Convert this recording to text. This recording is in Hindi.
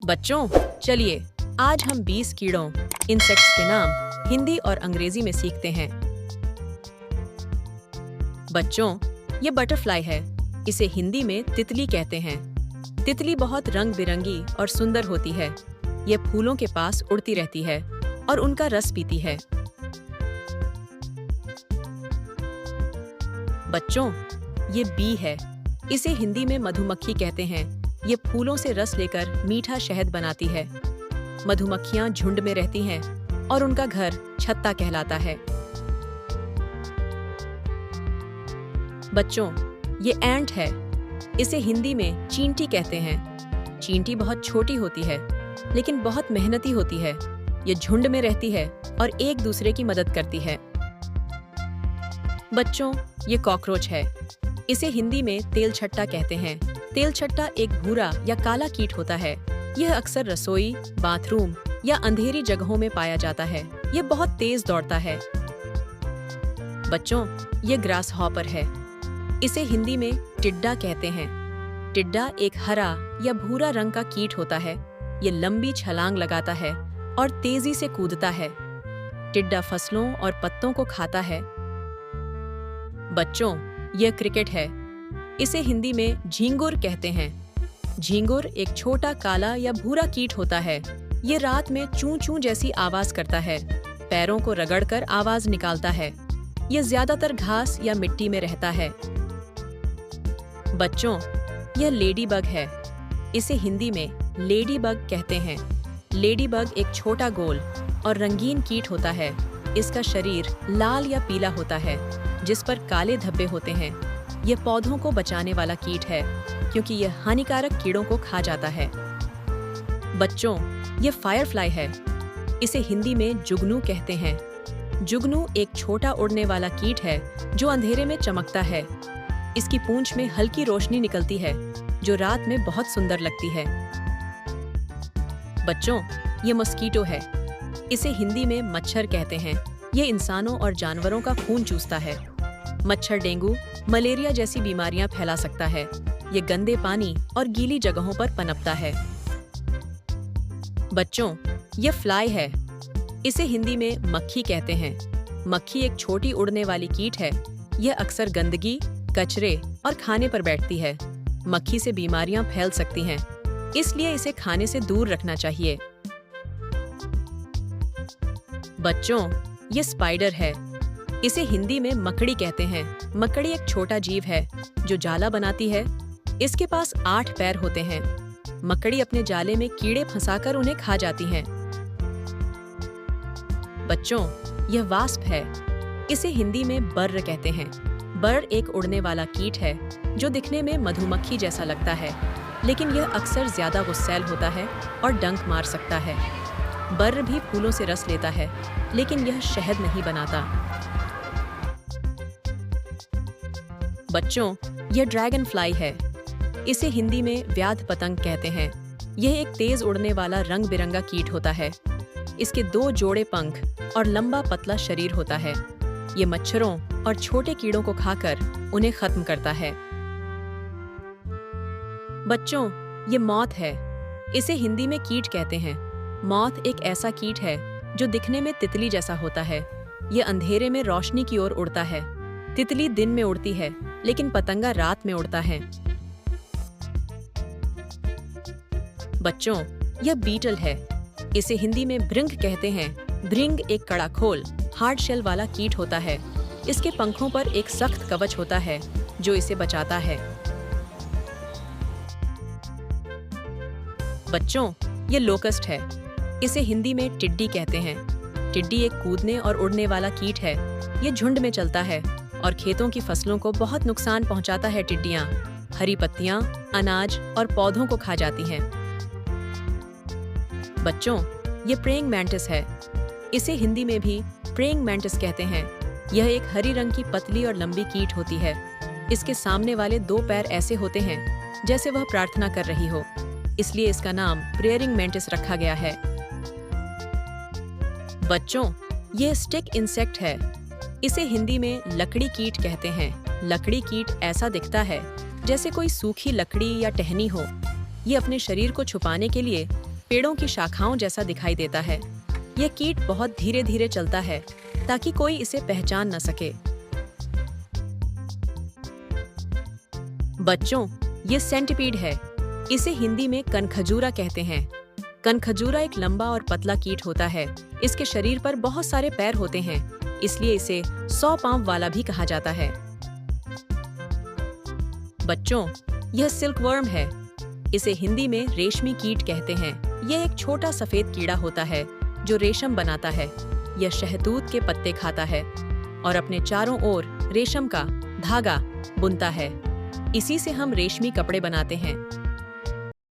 बच्चों, चलिए आज हम 20 कीड़ों इंसेक्ट्स के नाम हिंदी और अंग्रेजी में सीखते हैं। बच्चों, ये बटरफ्लाई है। इसे हिंदी में तितली कहते हैं। तितली बहुत रंग बिरंगी और सुंदर होती है। ये फूलों के पास उड़ती रहती है और उनका रस पीती है। बच्चों, ये बी है। इसे हिंदी में मधुमक्खी कहते हैं। ये फूलों से रस लेकर मीठा शहद बनाती है। मधुमक्खियां झुंड में रहती हैं और उनका घर छत्ता कहलाता है। बच्चों, ये एंट है। इसे हिंदी में चींटी कहते हैं। चींटी बहुत छोटी होती है, लेकिन बहुत मेहनती होती है। ये झुंड में रहती है और एक दूसरे की मदद करती है। बच्चों, ये कॉकरोच है। इसे हिंदी में तेलछट्टा कहते हैं। तेलछट्टा एक भूरा या काला कीट होता है। यह अक्सर रसोई, बाथरूम या अंधेरी जगहों में पाया जाता है। यह बहुत तेज दौड़ता है। बच्चों, ये ग्रास हॉपर है। इसे हिंदी में टिड्डा कहते हैं। टिड्डा एक हरा या भूरा रंग का कीट होता है। ये लंबी छलांग लगाता है और तेजी से कूदता है। टिड्डा फसलों और पत्तों को खाता है। बच्चों, यह क्रिकेट है। इसे हिंदी में झींगुर कहते हैं। झींगुर एक छोटा काला या भूरा कीट होता है। ये रात में चूं चूं जैसी आवाज करता है। पैरों को रगड़कर आवाज निकालता है। यह ज्यादातर घास या मिट्टी में रहता है। बच्चों, यह लेडीबग है। इसे हिंदी में लेडीबग कहते हैं। लेडीबग एक छोटा गोल और रंगीन कीट होता है। इसका शरीर लाल या पीला होता है, जिस पर काले धब्बे होते हैं। यह पौधों को बचाने वाला कीट है, क्योंकि यह हानिकारक कीड़ों को खा जाता है। बच्चों, यह फायरफ्लाई है। इसे हिंदी में जुगनू कहते हैं। जुगनू एक छोटा उड़ने वाला कीट है जो अंधेरे में चमकता है। इसकी पूंछ में हल्की रोशनी निकलती है, जो रात में बहुत सुंदर लगती है। बच्चों, यह मस्कीटो है। इसे हिंदी में मच्छर कहते हैं। यह इंसानों और जानवरों का खून चूसता है। मच्छर डेंगू, मलेरिया जैसी बीमारियां फैला सकता है। ये गंदे पानी और गीली जगहों पर पनपता है। बच्चों, ये फ्लाई है। इसे हिंदी में मक्खी कहते हैं। मक्खी एक छोटी उड़ने वाली कीट है। यह अक्सर गंदगी, कचरे और खाने पर बैठती है। मक्खी से बीमारियां फैल सकती हैं, इसलिए इसे खाने से दूर रखना चाहिए। बच्चों, ये स्पाइडर है। इसे हिंदी में मकड़ी कहते हैं। मकड़ी एक छोटा जीव है जो जाला बनाती है। इसके पास 8 पैर होते हैं। मकड़ी अपने जाले में कीड़े फंसाकर उन्हें खा जाती हैं। बच्चों, यह वास्प है। इसे हिंदी में बर्र कहते हैं। बर्र एक उड़ने वाला कीट है जो दिखने में मधुमक्खी जैसा लगता है, लेकिन यह अक्सर ज्यादा गुस्सैल होता है और डंक मार सकता है। बर्र भी फूलों से रस लेता है, लेकिन यह शहद नहीं बनाता। बच्चों, यह ड्रैगन फ्लाई है। इसे हिंदी में व्याध पतंग कहते हैं। यह एक तेज उड़ने वाला रंग बिरंगा कीट होता है। इसके 2 जोड़े पंख और लंबा पतला शरीर होता है। ये मच्छरों और छोटे कीड़ों को खाकर उन्हें खत्म करता है। बच्चों, ये मॉथ है। इसे हिंदी में कीट कहते हैं। मॉथ एक ऐसा कीट है जो दिखने में तितली जैसा होता है। यह अंधेरे में रोशनी की ओर उड़ता है। तितली दिन में उड़ती है, लेकिन पतंगा रात में उड़ता है। बच्चों, यह बीटल है। इसे हिंदी में भृंग कहते हैं। भृंग एक कड़ाखोल, हार्ड शेल वाला कीट होता है। इसके पंखों पर एक सख्त कवच होता है जो इसे बचाता है। बच्चों, ये लोकस्ट है। इसे हिंदी में टिड्डी कहते हैं। टिड्डी एक कूदने और उड़ने वाला कीट है। ये झुंड में चलता है और खेतों की फसलों को बहुत नुकसान पहुंचाता है। टिड्डियां हरी पत्तियां, अनाज और पौधों को खा जाती हैं। बच्चों, ये प्रेइंग मैंटिस है। इसे हिंदी में भी प्रेइंग मैंटिस कहते हैं। यह एक हरी रंग की पतली और लंबी कीट होती है। इसके सामने वाले 2 पैर ऐसे होते हैं जैसे वह प्रार्थना कर रही हो, इसलिए इसका नाम प्रेयरिंग मैंटिस रखा गया है। बच्चों, ये स्टिक इंसेक्ट है। इसे हिंदी में लकड़ी कीट कहते हैं। लकड़ी कीट ऐसा दिखता है जैसे कोई सूखी लकड़ी या टहनी हो। ये अपने शरीर को छुपाने के लिए पेड़ों की शाखाओं जैसा दिखाई देता है। यह कीट बहुत धीरे धीरे चलता है ताकि कोई इसे पहचान न सके। बच्चों, ये सेंटिपीड है। इसे हिंदी में कनखजूरा कहते हैं। कनखजूरा एक लंबा और पतला कीट होता है। इसके शरीर पर बहुत सारे पैर होते हैं, इसलिए इसे 100 पांव वाला भी कहा जाता है। बच्चों, यह सिल्कवर्म है। इसे हिंदी में रेशमी कीट कहते हैं। यह एक छोटा सफेद कीड़ा होता है जो रेशम बनाता है। यह शहतूत के पत्ते खाता है और अपने चारों ओर रेशम का धागा बुनता है। इसी से हम रेशमी कपड़े बनाते हैं।